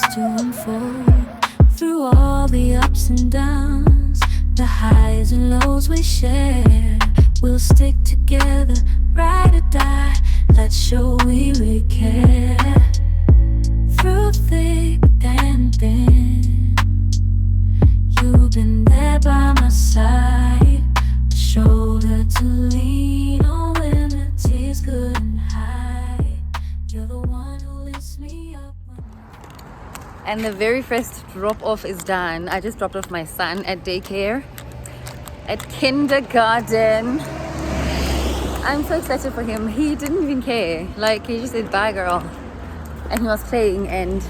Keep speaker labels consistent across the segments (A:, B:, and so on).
A: starts to unfold. Through all the ups and downs, the highs and lows we share, we'll stick together, ride or die. Let's show we really care. Through thick and thin, you've been there by my side, a shoulder to lean on when the tears couldn't hide. You're the one who lifts me up.
B: And the very first drop off is done. I just dropped off my son at daycare, at kindergarten. I'm so excited for him. He didn't even care. Like, he just said, bye girl. And he was playing and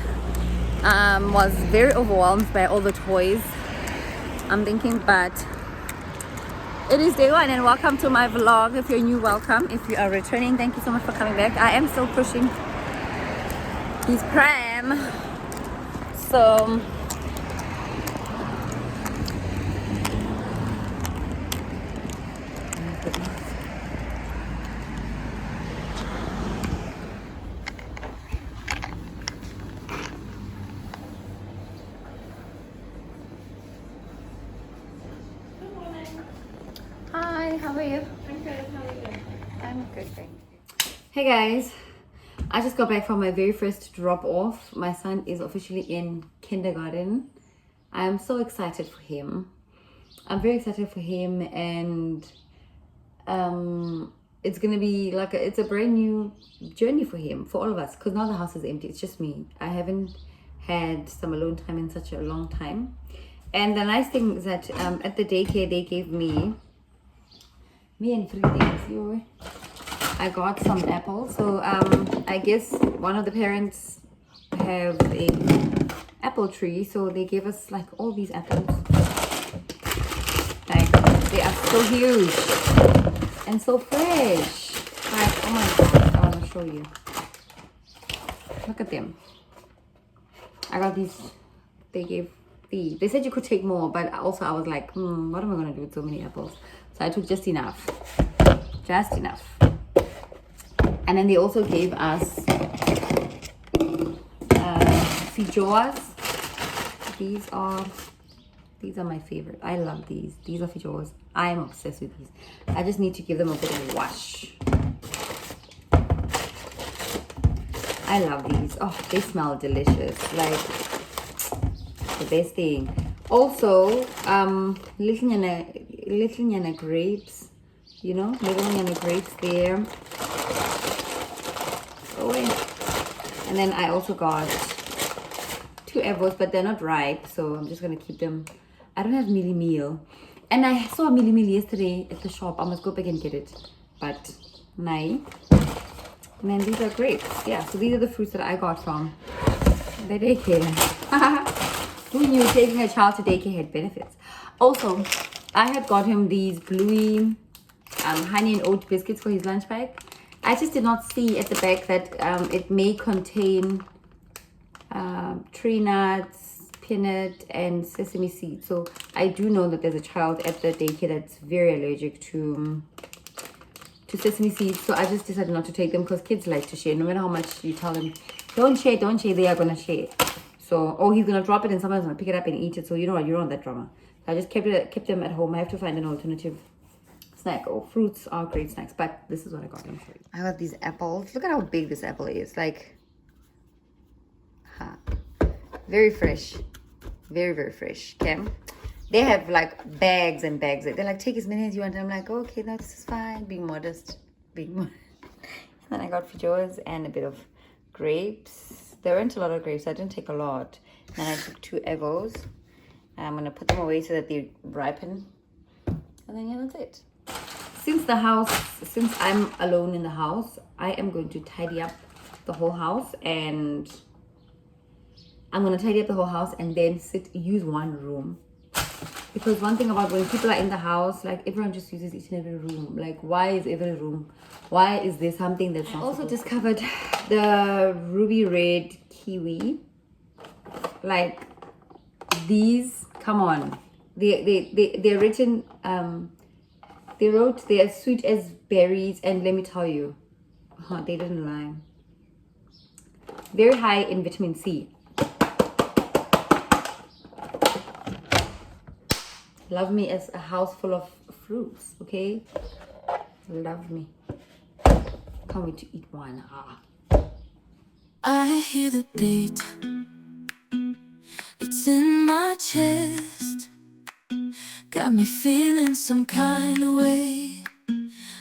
B: was very overwhelmed by all the toys. I'm thinking, but it is day one, and welcome to my vlog. If you're new, welcome. If you are returning, thank you so much for coming back. I am still pushing his pram. So hi, how are you?
C: I'm good. How are you?
B: I'm good, thank you. Hey guys, I just got back from my very first drop off. My son is officially in kindergarten. I'm so excited for him. I'm very excited for him, and it's gonna be like it's a brand new journey for him, for all of us, because now the house is empty. It's just me. I haven't had some alone time in such a long time. And the nice thing is that at the daycare they gave me and 3 things. I got some apples. So I guess one of the parents have a apple tree, so they gave us like all these apples. Like, they are so huge and so fresh. Like, oh my god, I want to show you. Look at them. I got these. They gave these. They said you could take more, but also I was like, what am I gonna do with so many apples? So I took just enough. Just enough. And then they also gave us feijoas. These are my favorite. I love these. These are feijoas. I am obsessed with these. I just need to give them a bit of a wash. I love these. Oh, they smell delicious. Like the best thing. Also, little Nyana grapes. You know, little Nyana grapes there. Oh, and then I also got 2 apples, but they're not ripe, so I'm just gonna keep them. I don't have mealie meal, and I saw a mealie meal yesterday at the shop. I must go back and get it, but nay. And then these are grapes. Yeah, so these are the fruits that I got from the daycare. Who knew taking a child to daycare had benefits? Also, I had got him these bluey honey and oat biscuits for his lunch bag. I just did not see at the back that it may contain tree nuts, peanut, and sesame seeds. So I do know that there's a child at the daycare that's very allergic to sesame seeds. So I just decided not to take them because kids like to share. No matter how much you tell them, don't share, they are gonna share. So, oh, he's gonna drop it and someone's gonna pick it up and eat it. So you know what, you're on that drama. So I just kept them at home. I have to find an alternative snack. Oh, fruits are great snacks, but this is what I got. I'm sorry. I got these apples. Look at how big this apple is. Like, very fresh, very fresh. Okay, they have like bags and bags. They're like, take as many as you want. I'm like, okay, that's fine. Being modest, And then I got feijoas and a bit of grapes. There weren't a lot of grapes. I didn't take a lot. And I took 2 apples. I'm gonna put them away so that they ripen. And then yeah, that's it. Since I'm alone in the house, I am going to tidy up the whole house, and I'm going to tidy up the whole house and then use one room. Because one thing about when people are in the house, like everyone just uses each and every room. Like, why is every room? Why is there something that's not? I also discovered the ruby red kiwi. Like these, come on. They're written they wrote they are sweet as berries, and let me tell you, they didn't lie. Very high in vitamin C. Love me as a house full of fruits, okay? Love me. Can't wait to eat one.
A: I hear the beat. It's in my chest. Got me feeling some kind of way.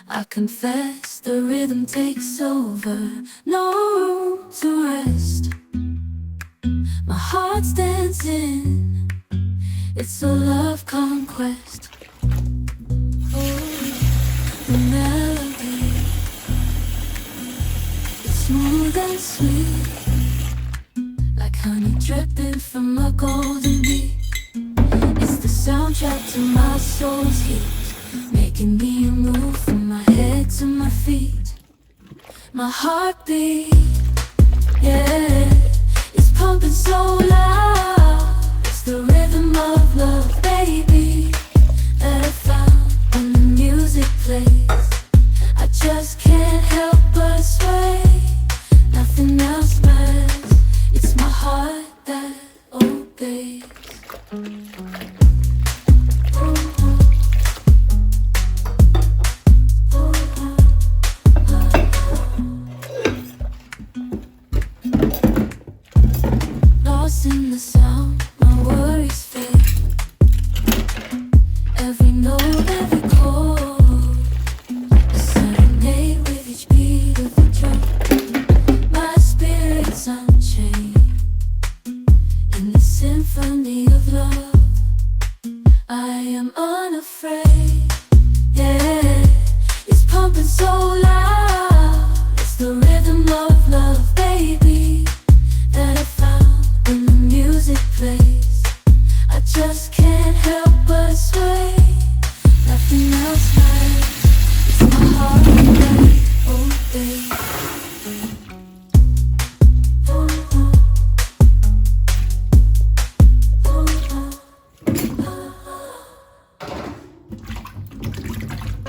A: I confess the rhythm takes over. No room to rest. My heart's dancing. It's a love conquest. Oh, the melody, it's smooth and sweet, like honey dripping from a golden bee. It's the soundtrack to my soul's heat, making me move from my head to my feet. My heartbeat, yeah, it's pumping so loud. It's the rhythm of love, baby, that I found when the music plays. I just can't help but sway. Nothing else matters. It's my heart that obeys. Lost in the sound, my worries fade. Every note, every chord, a serenade with each beat of the drum. My spirit's unchained in the symphony of love. I am unafraid, yeah, it's pumping so loud. It's the rhythm of love, baby, that I found when the music plays. I just can't help but sway. Nothing else matters. It's my heart that obeys.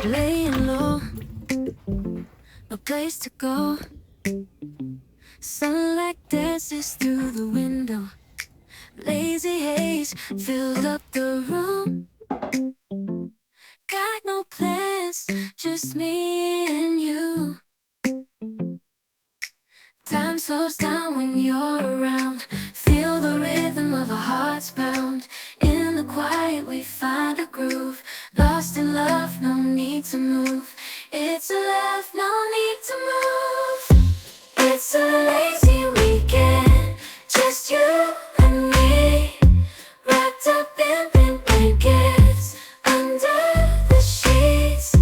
A: Laying low, no place to go. Sunlight dances through the window. Lazy haze filled up the room. Got no plans, just me and you. Time slows down when you're around. Feel the rhythm of our hearts pound. In the quiet we find a groove. Lost in love, no need to move. It's a love, no need to move. It's a lazy weekend, just you and me, wrapped up in pink blankets under the sheets.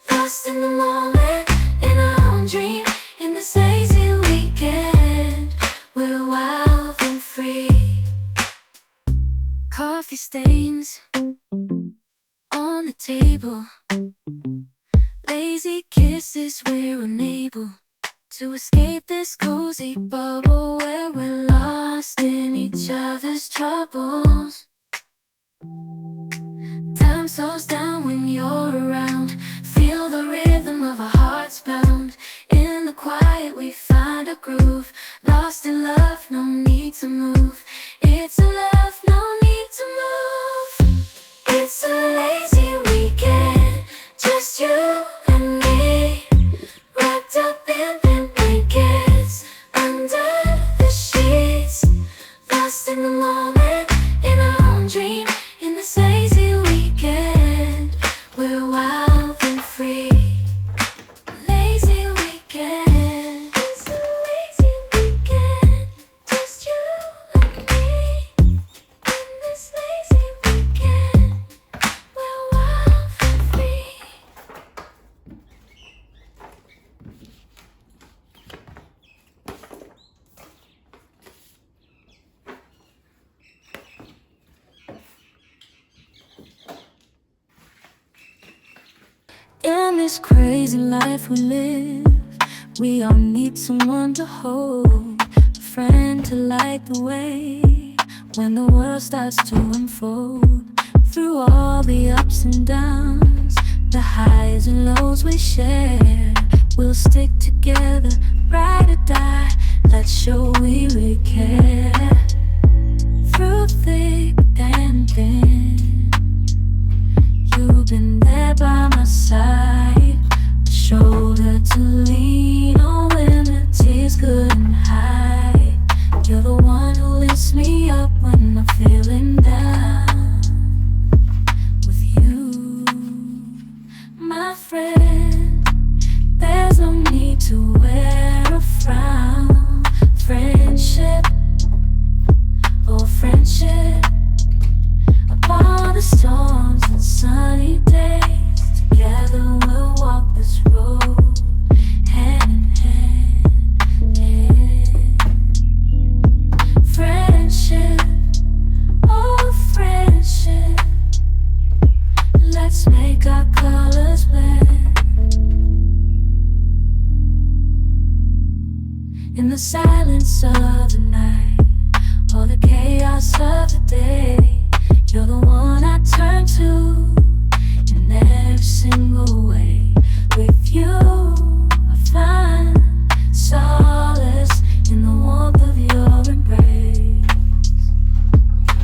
A: Lost in the moment, in our own dream. In this lazy weekend, we're wild and free. Coffee stains on the table. Lazy kisses, we're unable to escape this cozy bubble where we're lost in each other's troubles. Time slows down when you're around. Feel the rhythm of our hearts pound. In the quiet we find a groove. Lost in love, no need to move. It's a love, no need to move. It's a lazy weekend, just you and me, wrapped up in pink blankets under the sheets. Lost in the moment, in our own dream. In this lazy weekend, we're wild and free. Lazy weekend, it's a lazy weekend, just you and me. In this lazy weekend, we're wild and free. In this crazy life we live, we all need someone to hold, a friend to light the way when the world starts to unfold. Through all the ups and downs, the highs and lows we share, we'll stick together, ride or die. Let's show we really care. Through thick and thin, been there by my side, a shoulder to lean on when the tears couldn't hide. You're the one who lifts me up when I'm feeling down. With you, my friend, there's no need to wear a frown. Friendship, oh friendship, upon the storms and sunny days, together we'll walk this road, hand in hand. Friendship, oh friendship, let's make our colors blend. In the silence of the night, or the chaos of the day, you're the one I turn to in every single way. With you, I find solace in the warmth of your embrace.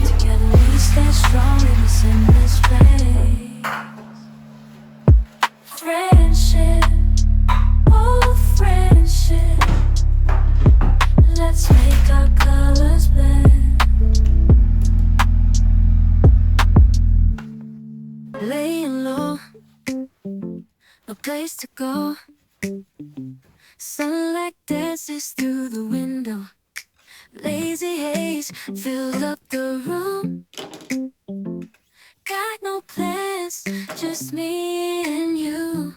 A: Together we stand strong in this endless race. Friendship, oh friendship, let's make our colors blend. Laying low, no place to go. Sunlight dances through the window. Lazy haze fills up the room. Got no plans, just me and you.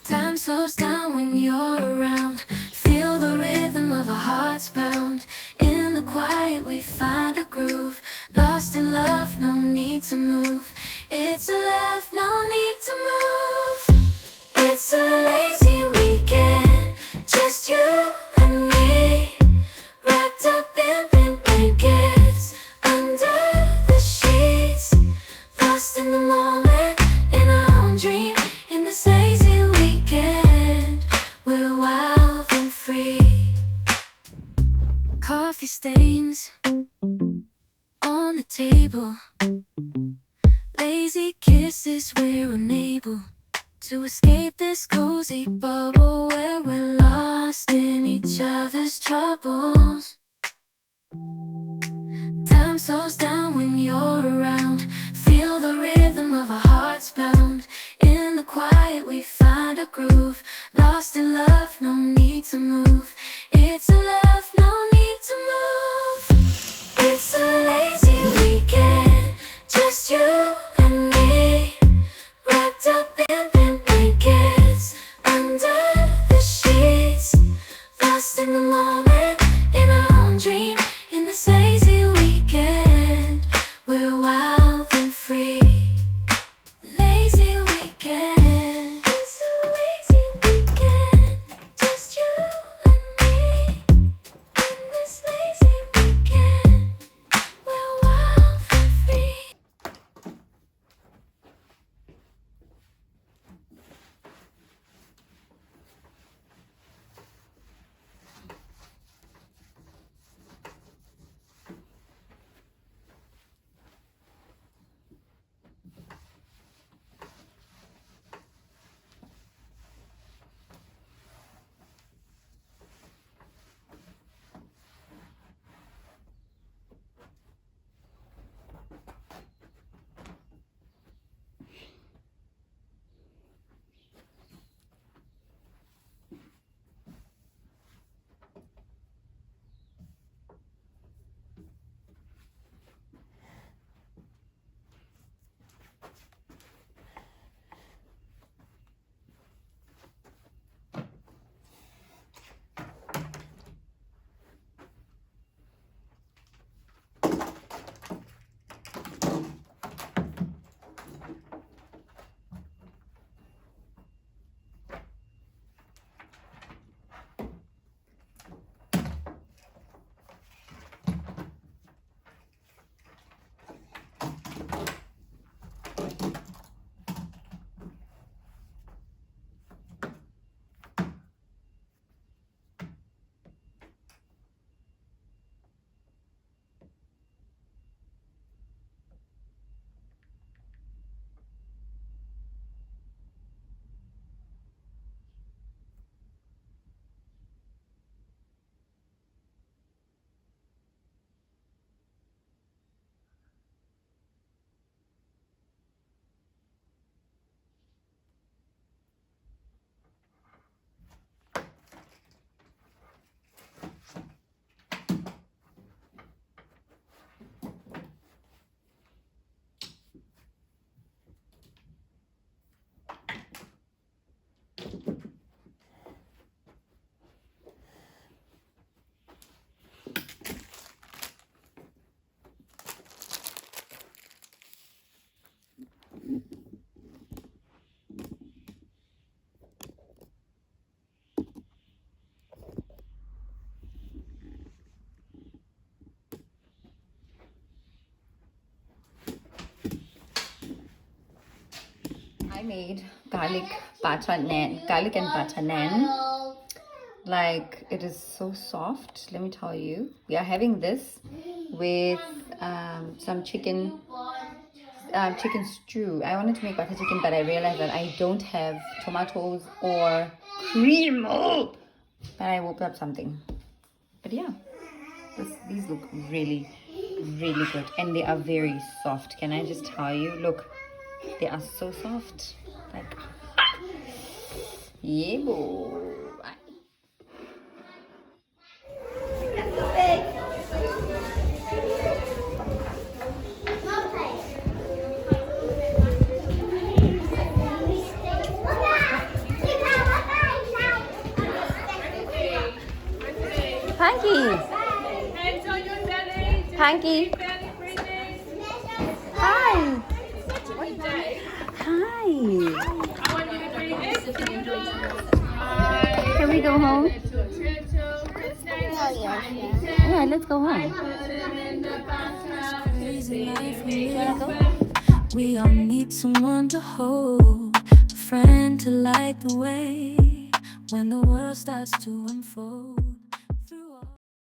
A: Time slows down when you're around. Feel the rhythm of our hearts pound. In the quiet we find a groove. Lost in love, no need to move. It's a love, no need to move. It's a lazy weekend, just you and me, wrapped up in pink blankets, under the sheets, lost in the moment, in our own dream. In this lazy weekend, we're wild and free. Coffee stains on the table, lazy kisses, we're unable to escape this cozy bubble where we're lost in each other's troubles. Time slows down when you're around. Feel the rhythm of our hearts pound. In the quiet we find a groove. Lost in love, no need to move. It's a love, no need to move. It's a lazy weekend, just you and me, wrapped up in pink blankets, under the sheets, lost in the moment, in our own dream. In this lazy weekend, we're wild and free. Lazy weekend, it's a lazy weekend.
B: made garlic garlic and butter naan. Like, it is so soft, let me tell you. We are having this with some chicken stew. I wanted to make butter chicken, but I realized that I don't have tomatoes or cream. Oh! But I whipped up something. But yeah, these look really, really good, and they are very soft. Can I just tell you? Look, they are so soft. Like, yeah, boy. Panky!
C: Hands on your belly.
B: Panky!
C: Belly breathing.
B: Hi!
C: Day.
B: Hi!
C: I want you to breathe in.
B: Can we go home?
C: Two.
B: Yeah, let's go home.
A: Crazy life we live. We all need someone to hold, a friend to light the way when the world starts to unfold.